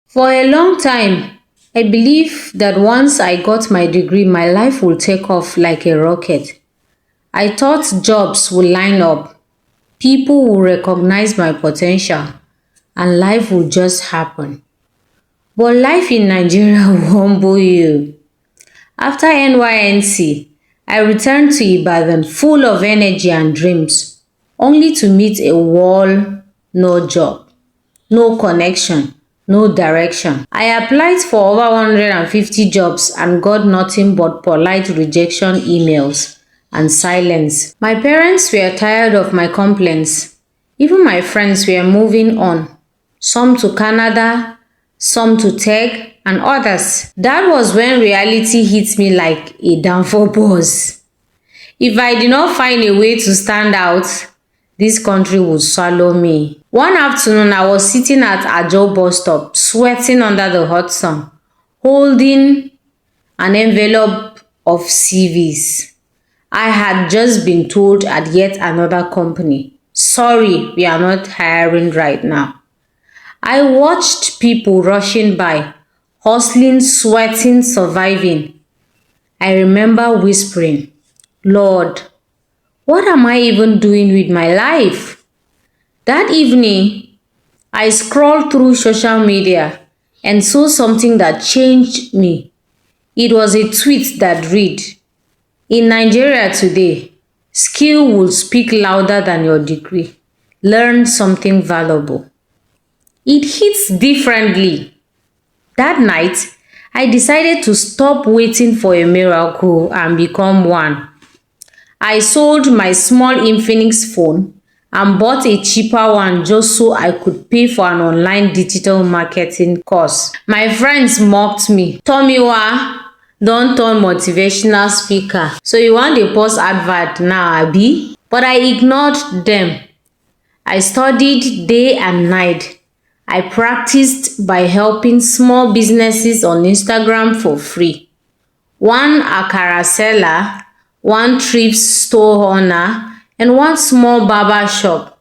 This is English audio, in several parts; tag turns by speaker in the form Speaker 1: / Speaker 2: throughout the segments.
Speaker 1: For a long time, I believed that once I got my degree, my life would take off like a rocket. I thought jobs would line up, people would recognize my potential, and life would just happen. But life in Nigeria will humble you. After NYNC, I returned to Ibadan full of energy and dreams, only to meet a wall, no job, no connection, no direction. I applied for over 150 jobs and got nothing but polite rejection emails and silence. My parents were tired of my complaints. Even my friends were moving on, some to Canada, some to tech, and others. That was when reality hit me like a downfall bus. If I did not find a way to stand out, this country would swallow me. One afternoon, I was sitting at Ajo bus stop, sweating under the hot sun, holding an envelope of CVs. I had just been told at yet another company, sorry, we are not hiring right now. I watched people rushing by, hustling, sweating, surviving. I remember whispering, Lord, what am I even doing with my life? That evening, I scrolled through social media and saw something that changed me. It was a tweet that read, in Nigeria today, skill will speak louder than your degree. Learn something valuable. It hits differently. That night, I decided to stop waiting for a miracle and become one. I sold my small Infinix phone and bought a cheaper one just so I could pay for an online digital marketing course. My friends mocked me. Tomiwa, don't turn motivational speaker. So you want a post advert now, abi? But I ignored them. I studied day and night. I practiced by helping small businesses on Instagram for free. One akara seller, one thrift store owner, and one small barber shop.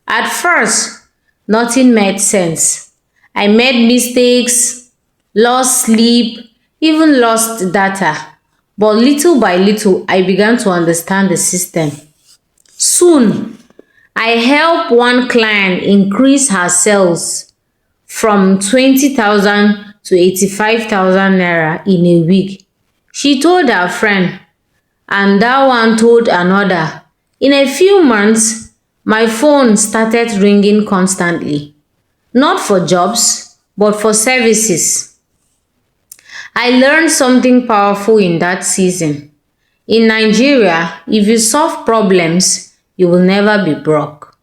Speaker 1: At first, nothing made sense. I made mistakes, lost sleep, even lost data. But little by little, I began to understand the system. Soon, I helped one client increase her sales from 20,000 to 85,000 naira in a week. She told her friend, and that one told another. In a few months, my phone started ringing constantly. Not for jobs, but for services. I learned something powerful in that season. In Nigeria, if you solve problems, you will never be broke.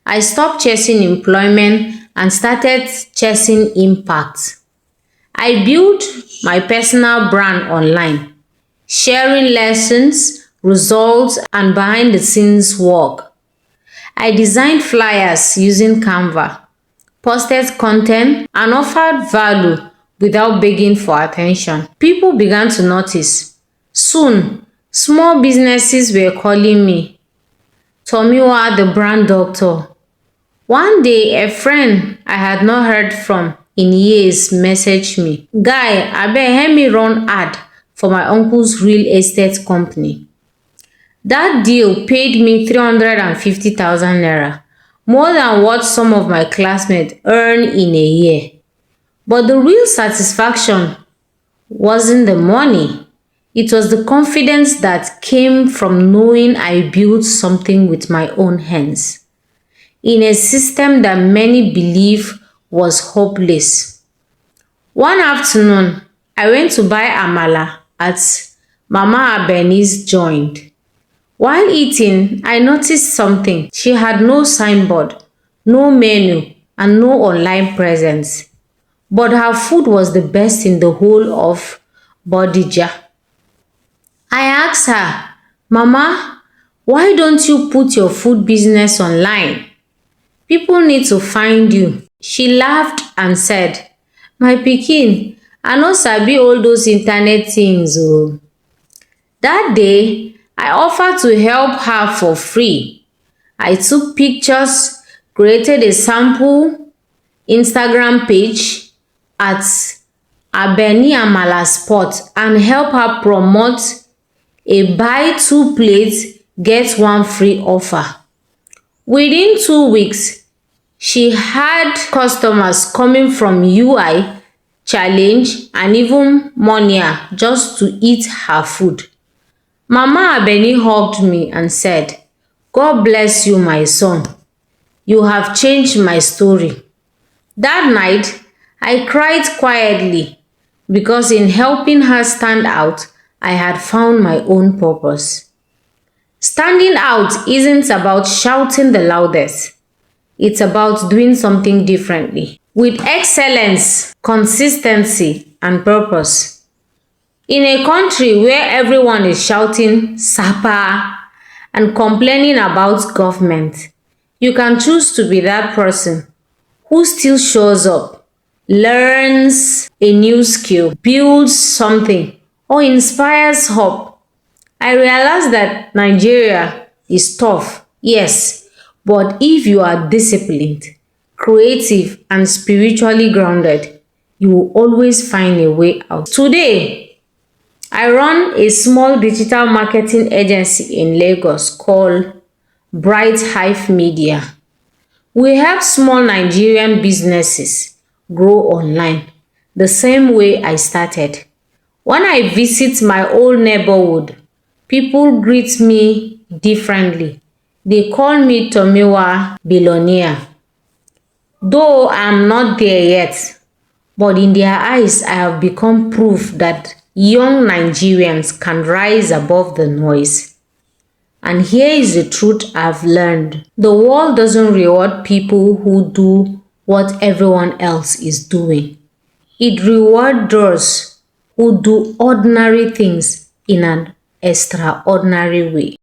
Speaker 1: I stopped chasing employment and started chasing impact. I built my personal brand online, sharing lessons, results, and behind the scenes work. I designed flyers using Canva, posted content, and offered value without begging for attention. People began to notice. Soon, small businesses were calling me Tomiwa the brand doctor. One day, a friend I had not heard from in years messaged me, Guy, abeg help me run ad for my uncle's real estate company. That deal paid me 350,000 naira, more than what some of my classmates earn in a year. But the real satisfaction wasn't the money. It was the confidence that came from knowing I built something with my own hands in a system that many believe was hopeless. One afternoon, I went to buy amala at Mama Abeni's joint. While eating, I noticed something. She had no signboard, no menu, and no online presence. But her food was the best in the whole of Bodija. I asked her, Mama, why don't you put your food business online? People need to find you. She laughed and said, my pikin, I no sabi all those internet things oo. That day, I offered to help her for free. I took pictures, created a sample Instagram page, at Abeni Amala spot and help her promote a buy 2 plates get 1 free offer. Within 2 weeks, she had customers coming from UI, Challenge and even Monia just to eat her food. Mama Abeni hugged me and said, "God bless you, my son. You have changed my story." That night, I cried quietly because in helping her stand out, I had found my own purpose. Standing out isn't about shouting the loudest. It's about doing something differently with excellence, consistency, and purpose. In a country where everyone is shouting "Sapa" and complaining about government, you can choose to be that person who still shows up, learns a new skill, builds something, or inspires hope. I realized that Nigeria is tough, yes, but if you are disciplined, creative, and spiritually grounded, you will always find a way out. Today, I run a small digital marketing agency in Lagos called Bright Hive Media. We help small Nigerian businesses grow online the same way I started. When I visit my old neighborhood, people greet me differently. They call me Tomiwa billionaire. Though I'm not there yet, but in their eyes, I have become proof that young Nigerians can rise above the noise. And here is the truth I've learned. The world doesn't reward people who do what everyone else is doing. It rewards those who do ordinary things in an extraordinary way.